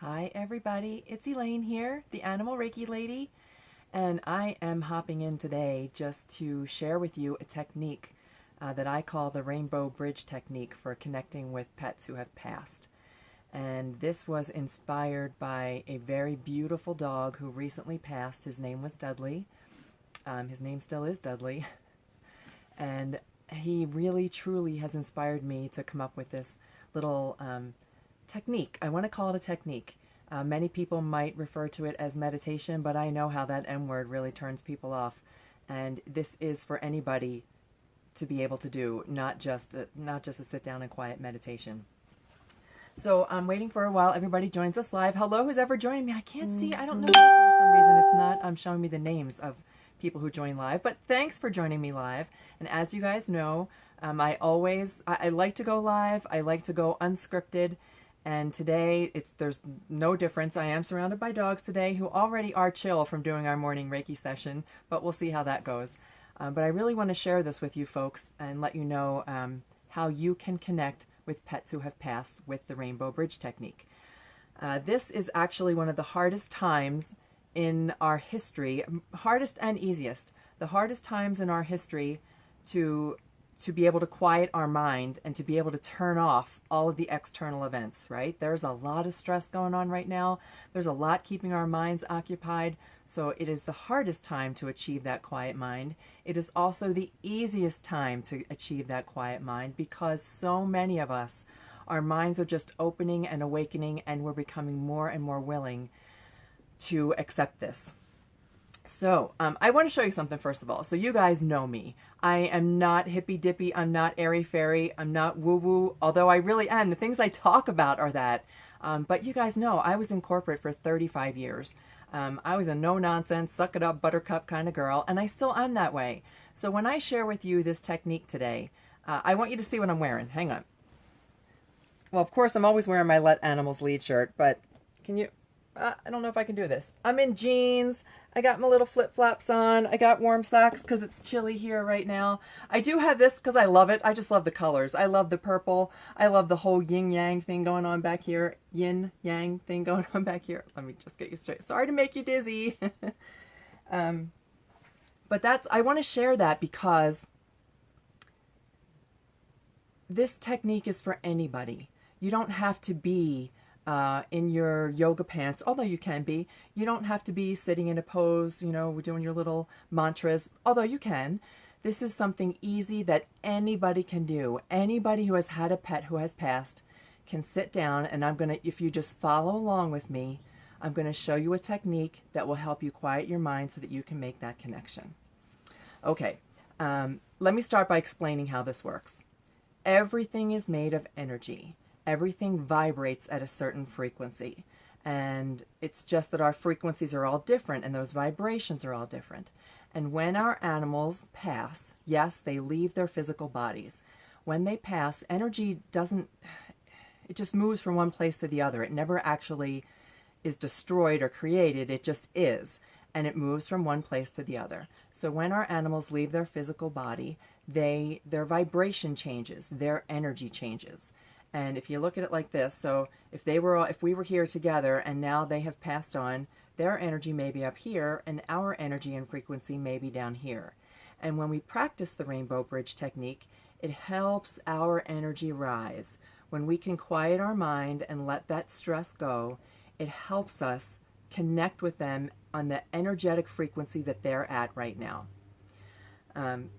Hi everybody, it's Elaine here, the Animal Reiki Lady, and I am hopping in today just to share with you a technique that I call the Rainbow Bridge Technique for connecting with pets who have passed. And this was inspired by a very beautiful dog who recently passed. His name was Dudley. His name still is Dudley. And he really truly has inspired me to come up with this little technique. I want to call it a technique. Many people might refer to it as meditation, but I know how that M word really turns people off. And this is for anybody to be able to do, not just a sit down and quiet meditation. So I'm waiting for a while everybody joins us live. Hello, who's ever joining me? I can't see. I don't know. For some reason it's not showing me the names of people who join live, but thanks for joining me live. And as you guys know, I like to go live. I like to go unscripted. And today there's no difference. I am surrounded by dogs today who already are chill from doing our morning Reiki session, but we'll see how that goes. But I really want to share this with you folks and let you know how you can connect with pets who have passed with the Rainbow Bridge Technique. This is actually one of the hardest times in our history, hardest and easiest. The hardest times in our history to be able to quiet our mind and to be able to turn off all of the external events, right? There's a lot of stress going on right now. There's a lot keeping our minds occupied. So it is the hardest time to achieve that quiet mind. It is also the easiest time to achieve that quiet mind because so many of us, our minds are just opening and awakening, and we're becoming more and more willing to accept this. So I want to show you something first of all. So you guys know me. I am not hippy dippy. I'm not airy fairy. I'm not woo woo, although I really am. The things I talk about are that. But you guys know I was in corporate for 35 years. I was a no nonsense, suck it up, buttercup kind of girl, and I still am that way. So when I share with you this technique today, I want you to see what I'm wearing. Hang on. Well, of course, I'm always wearing my Let Animals Lead shirt, but can you... I don't know if I can do this. I'm in jeans. I got my little flip-flops on. I got warm socks because it's chilly here right now. I do have this because I love it. I just love the colors. I love the purple. I love the whole yin-yang thing going on back here. Yin-yang thing going on back here. Let me just get you straight. Sorry to make you dizzy. But I want to share that because this technique is for anybody. You don't have to be in your yoga pants, although you can be. You don't have to be sitting in a pose, you know, doing your little mantras, although you can. This is something easy that anybody can do. Anybody who has had a pet who has passed can sit down, and if you just follow along with me, I'm going to show you a technique that will help you quiet your mind so that you can make that connection. Okay, let me start by explaining how this works. Everything is made of energy. Everything vibrates at a certain frequency, and it's just that our frequencies are all different and those vibrations are all different. And when our animals pass, yes, they leave their physical bodies. When they pass, energy it just moves from one place to the other. It never actually is destroyed or created. It just is, and it moves from one place to the other. So when our animals leave their physical body, their vibration changes, their energy changes. And if you look at it like this, so if we were here together and now they have passed on, their energy may be up here and our energy and frequency may be down here. And when we practice the Rainbow Bridge Technique, it helps our energy rise. When we can quiet our mind and let that stress go, it helps us connect with them on the energetic frequency that they're at right now.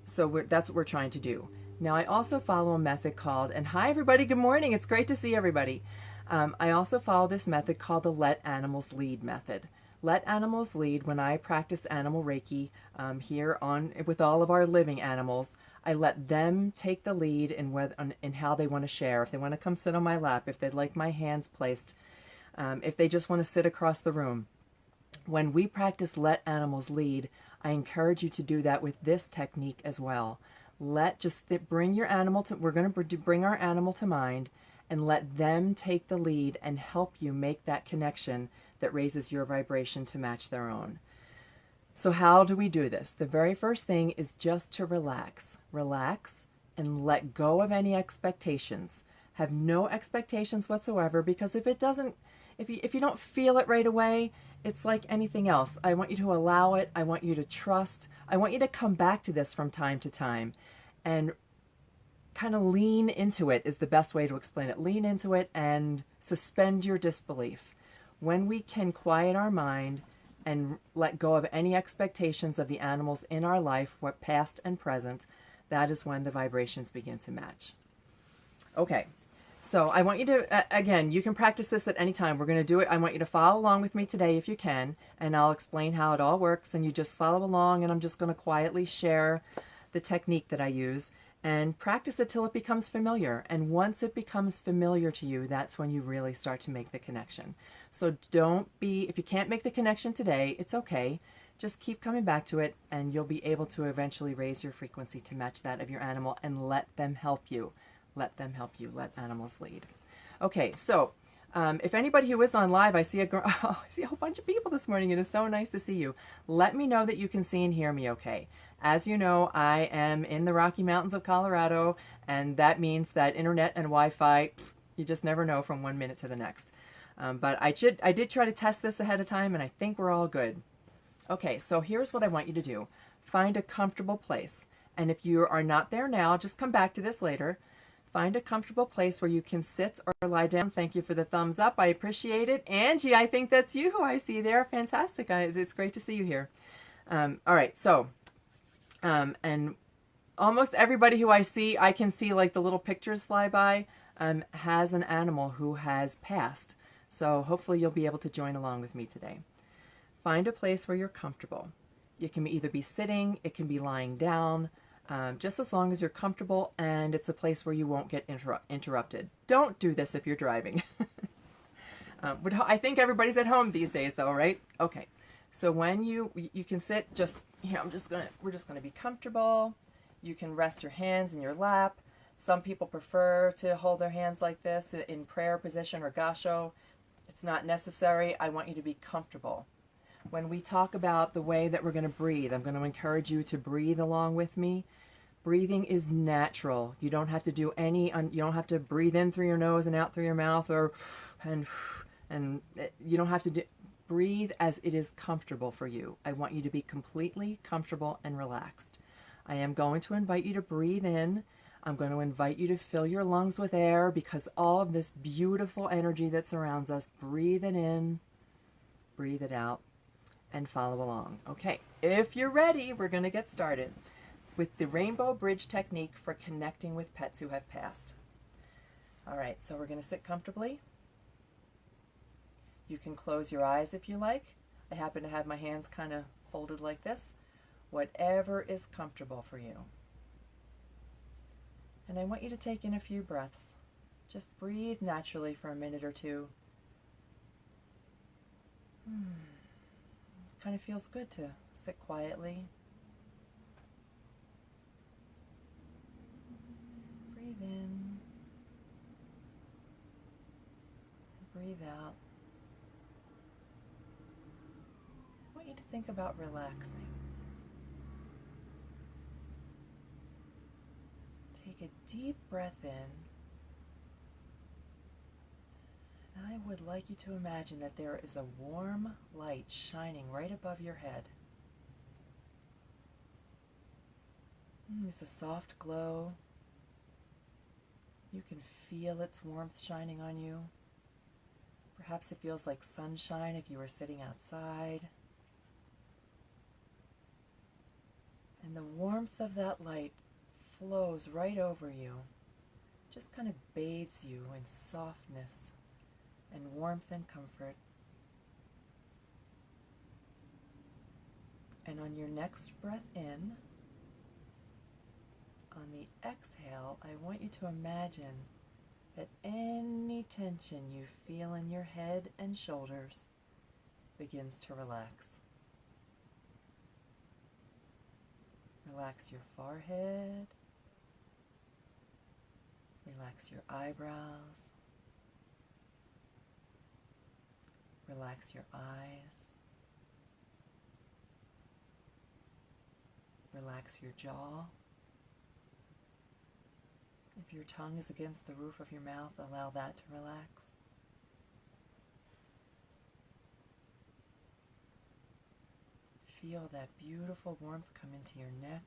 So that's what we're trying to do. Now, I also follow a method called, and hi everybody, good morning, it's great to see everybody. I also follow this method called the Let Animals Lead method. Let Animals Lead, when I practice animal Reiki here with all of our living animals, I let them take the lead in how they want to share. If they want to come sit on my lap, if they'd like my hands placed, if they just want to sit across the room. When we practice Let Animals Lead, I encourage you to do that with this technique as well. Bring your animal to, we're going to bring our animal to mind and let them take the lead and help you make that connection that raises your vibration to match their own. So how do we do this? The very first thing is just to relax. Relax and let go of any expectations. Have no expectations whatsoever, because if it doesn't, if you don't feel it right away, it's like anything else. I want you to allow it. I want you to trust. I want you to come back to this from time to time and kind of lean into it is the best way to explain it. Lean into it and suspend your disbelief. When we can quiet our mind and let go of any expectations of the animals in our life, what past and present, that is when the vibrations begin to match. Okay, so I want you to, again, you can practice this at any time. We're going to do it. I want you to follow along with me today if you can, and I'll explain how it all works, and you just follow along, and I'm just going to quietly share the technique that I use and practice it till it becomes familiar. And once it becomes familiar to you, that's when you really start to make the connection. So don't be, if you can't make the connection today, it's okay. Just keep coming back to it, and you'll be able to eventually raise your frequency to match that of your animal and let them help you. Let them help you. Let animals lead. Okay, so if anybody who is on live, I see I see a whole bunch of people this morning. It is so nice to see you. Let me know that you can see and hear me okay. As you know, I am in the Rocky Mountains of Colorado, and that means that internet and Wi-Fi, you just never know from one minute to the next. But I did try to test this ahead of time, and I think we're all good. Okay, so here's what I want you to do. Find a comfortable place. And if you are not there now, just come back to this later. Find a comfortable place where you can sit or lie down. Thank you for the thumbs up. I appreciate it. Angie, I think that's you who I see there. Fantastic. It's great to see you here. All right, so, and almost everybody who I see, I can see like the little pictures fly by, has an animal who has passed. So hopefully you'll be able to join along with me today. Find a place where you're comfortable. You can either be sitting, it can be lying down, just as long as you're comfortable and it's a place where you won't get interrupted. Don't do this if you're driving. But I think everybody's at home these days though, right? Okay, so when you can sit just here, we're just gonna be comfortable. You can rest your hands in your lap. Some people prefer to hold their hands like this in prayer position or gasho. It's not necessary. I want you to be comfortable. When we talk about the way that we're going to breathe, I'm going to encourage you to breathe along with me. Breathing is natural. You don't have to do you don't have to breathe in through your nose and out through your mouth, and you don't have to breathe as it is comfortable for you. I want you to be completely comfortable and relaxed. I am going to invite you to breathe in. I'm going to invite you to fill your lungs with air, because all of this beautiful energy that surrounds us, breathe it in, breathe it out, and follow along. Okay, if you're ready, we're going to get started with the Rainbow Bridge technique for connecting with pets who have passed. All right, so we're going to sit comfortably. You can close your eyes if you like. I happen to have my hands kind of folded like this. Whatever is comfortable for you. And I want you to take in a few breaths. Just breathe naturally for a minute or two. Kind of feels good to sit quietly. Breathe in. Breathe out. I want you to think about relaxing. Take a deep breath in. I would like you to imagine that there is a warm light shining right above your head. It's a soft glow. You can feel its warmth shining on you. Perhaps it feels like sunshine if you were sitting outside. And the warmth of that light flows right over you, just kind of bathes you in softness and warmth and comfort. And on your next breath in, on the exhale, I want you to imagine that any tension you feel in your head and shoulders begins to relax. Relax your forehead. Relax your eyebrows. Relax your eyes. Relax your jaw. If your tongue is against the roof of your mouth, allow that to relax. Feel that beautiful warmth come into your neck.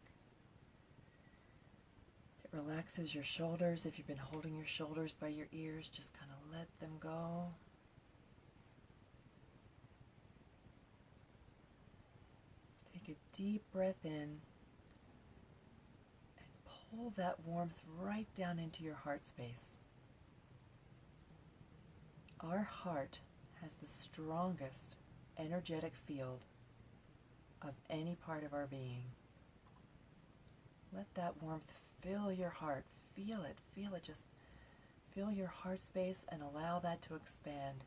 It relaxes your shoulders. If you've been holding your shoulders by your ears, just kind of let them go. Take a deep breath in and pull that warmth right down into your heart space. Our heart has the strongest energetic field of any part of our being. Let that warmth fill your heart. Feel it, just fill your heart space and allow that to expand.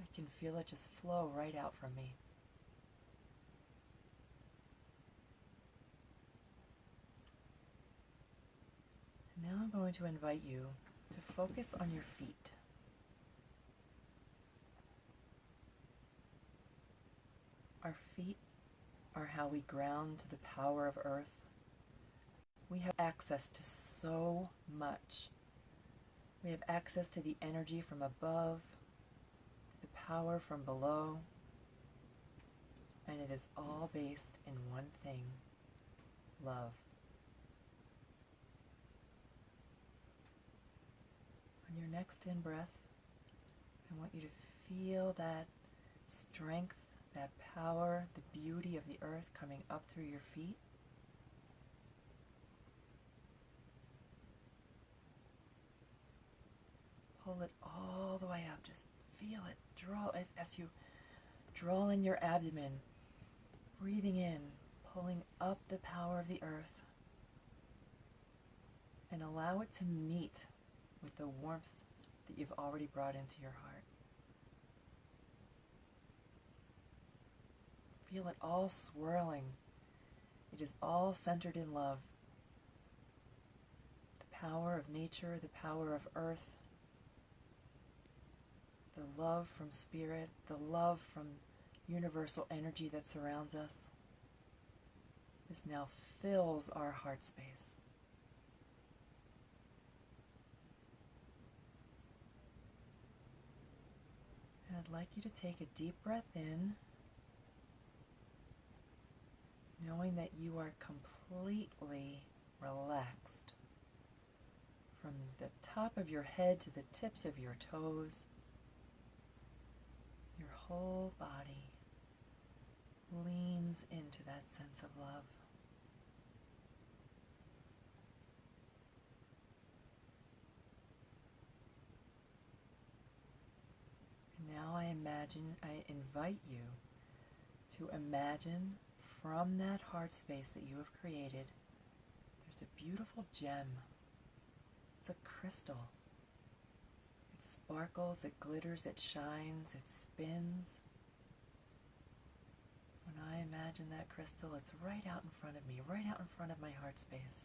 I can feel it just flow right out from me. Now I'm going to invite you to focus on your feet. Our feet are how we ground to the power of earth. We have access to so much. We have access to the energy from above, to the power from below, and it is all based in one thing: love. On your next in-breath, I want you to feel that strength, that power, the beauty of the earth coming up through your feet. Pull it all the way up. Just feel it. Draw as you draw in your abdomen, breathing in, pulling up the power of the earth, and allow it to meet with the warmth that you've already brought into your heart. Feel it all swirling. It is all centered in love. The power of nature, the power of earth, the love from spirit, the love from universal energy that surrounds us. This now fills our heart space. And I'd like you to take a deep breath in, knowing that you are completely relaxed from the top of your head to the tips of your toes. Your whole body leans into that sense of love. And now I invite you to imagine from that heart space that you have created, there's a beautiful gem. It's a crystal. It sparkles, it glitters, it shines, it spins. When I imagine that crystal, it's right out in front of me, right out in front of my heart space.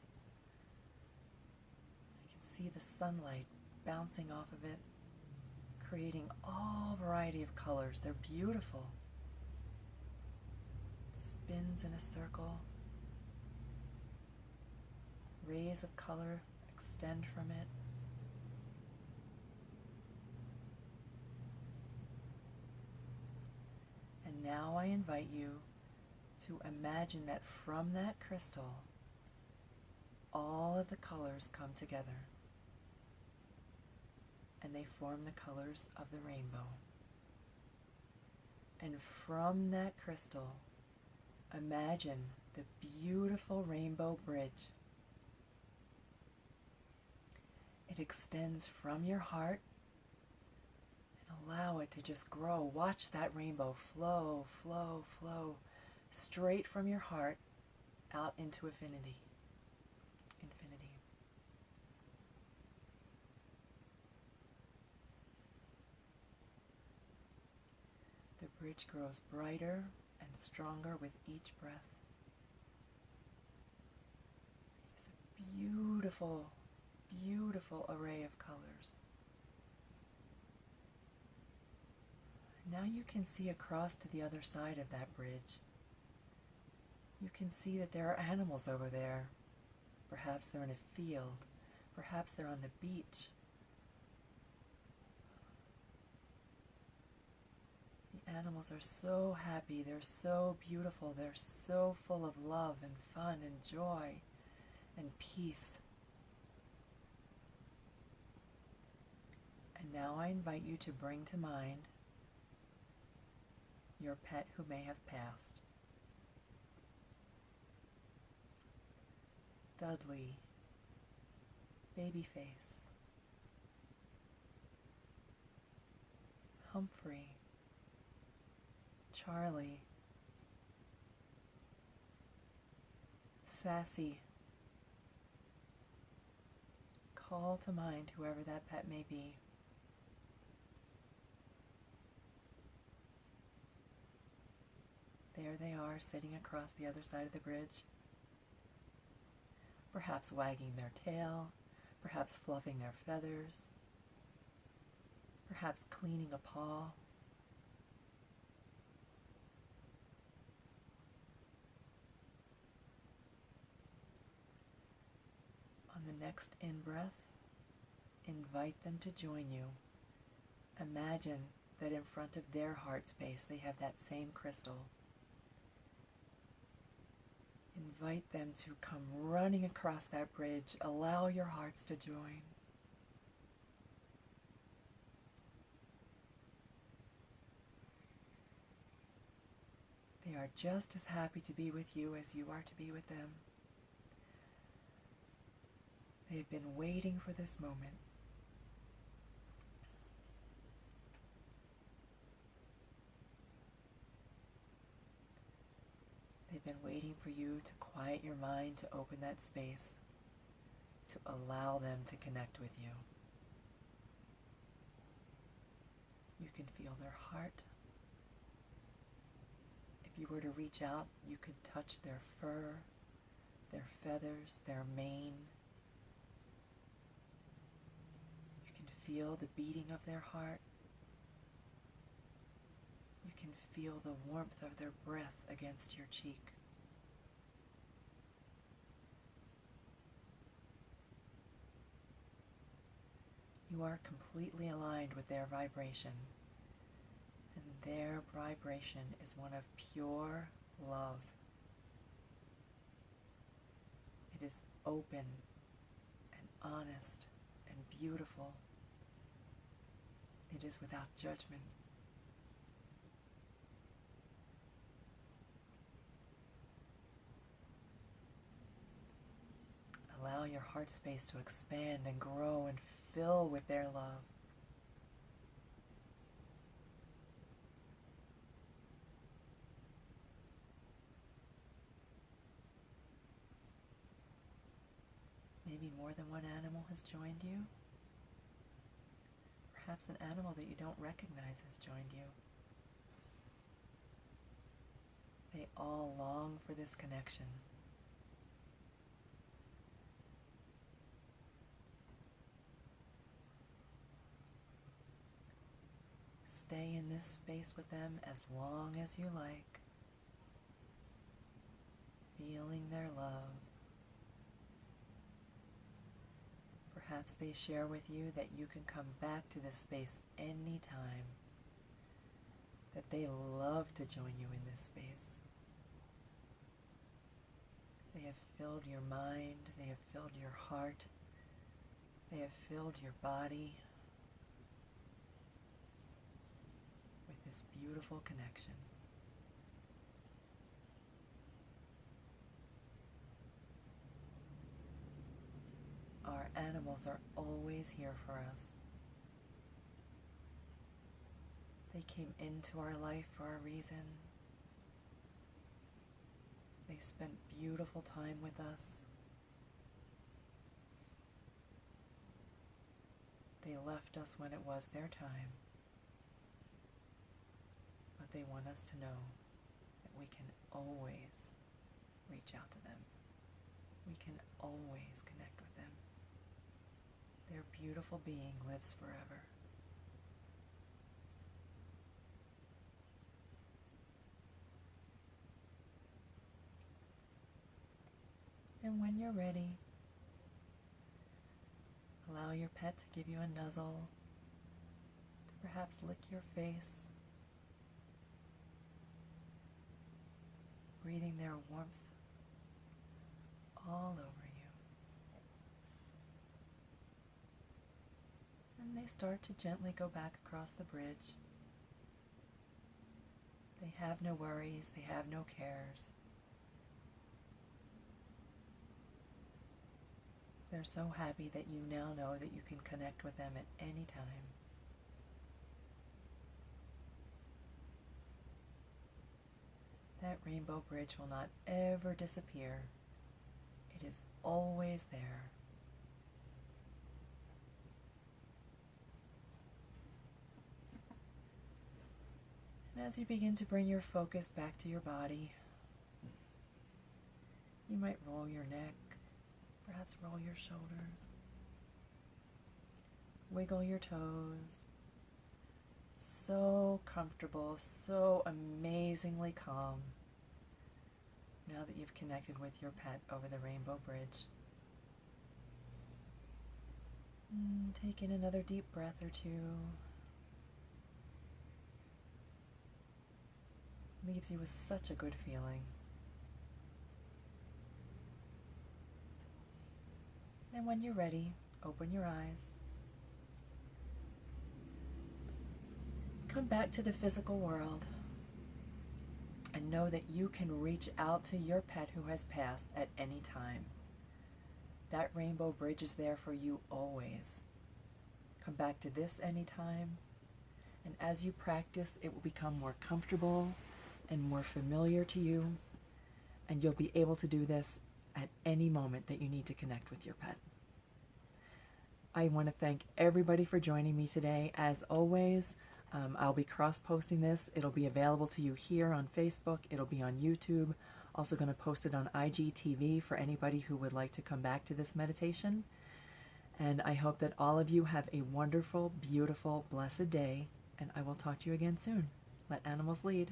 I can see the sunlight bouncing off of it, creating all variety of colors. They're beautiful. It spins in a circle. Rays of color extend from it. And now I invite you to imagine that from that crystal, all of the colors come together and they form the colors of the rainbow. And from that crystal, imagine the beautiful rainbow bridge. It extends from your heart, and allow it to just grow. Watch that rainbow flow, flow, flow, straight from your heart out into infinity. Infinity. The bridge grows brighter and stronger with each breath. It's a beautiful, beautiful array of colors. Now you can see across to the other side of that bridge. You can see that there are animals over there. Perhaps they're in a field. Perhaps they're on the beach. The animals are so happy. They're so beautiful. They're so full of love and fun and joy and peace. And now I invite you to bring to mind your pet who may have passed. Dudley, Babyface, Humphrey, Charlie, Sassy. Call to mind whoever that pet may be. There they are, sitting across the other side of the bridge, perhaps wagging their tail, perhaps fluffing their feathers, perhaps cleaning a paw. On the next in-breath, invite them to join you. Imagine that in front of their heart space they have that same crystal. Invite them to come running across that bridge. Allow your hearts to join. They are just as happy to be with you as you are to be with them. They've been waiting for this moment. They've been waiting for you to quiet your mind, to open that space, to allow them to connect with you. You can feel their heart. If you were to reach out, you could touch their fur, their feathers, their mane. You can feel the beating of their heart. You can feel the warmth of their breath against your cheek. You are completely aligned with their vibration, and their vibration is one of pure love. It is open and honest and beautiful. It is without judgment. Allow your heart space to expand and grow and fill with their love. Maybe more than one animal has joined you. Perhaps an animal that you don't recognize has joined you. They all long for this connection. Stay in this space with them as long as you like, feeling their love. Perhaps they share with you that you can come back to this space anytime, that they love to join you in this space. They have filled your mind, they have filled your heart, they have filled your body with this beautiful connection. Our animals are always here for us. They came into our life for a reason. They spent beautiful time with us. They left us when it was their time. But they want us to know that we can always reach out to them. We can always connect with them. Their beautiful being lives forever. And when you're ready, allow your pet to give you a nuzzle, to perhaps lick your face, breathing their warmth all over you. And they start to gently go back across the bridge. They have no worries, they have no cares. They're so happy that you now know that you can connect with them at any time. That rainbow bridge will not ever disappear. It is always there. And as you begin to bring your focus back to your body, you might roll your neck, perhaps roll your shoulders, wiggle your toes. So comfortable, so amazingly calm now that you've connected with your pet over the rainbow bridge. Take in another deep breath or two. Leaves you with such a good feeling. And when you're ready, open your eyes. Come back to the physical world and know that you can reach out to your pet who has passed at any time. That rainbow bridge is there for you always. Come back to this anytime, and as you practice, it will become more comfortable and more familiar to you, and you'll be able to do this at any moment that you need to connect with your pet. I want to thank everybody for joining me today. As always, I'll be cross-posting this. It'll be available to you here on Facebook. It'll be on YouTube. Also going to post it on IGTV for anybody who would like to come back to this meditation. And I hope that all of you have a wonderful, beautiful, blessed day. And I will talk to you again soon. Let animals lead.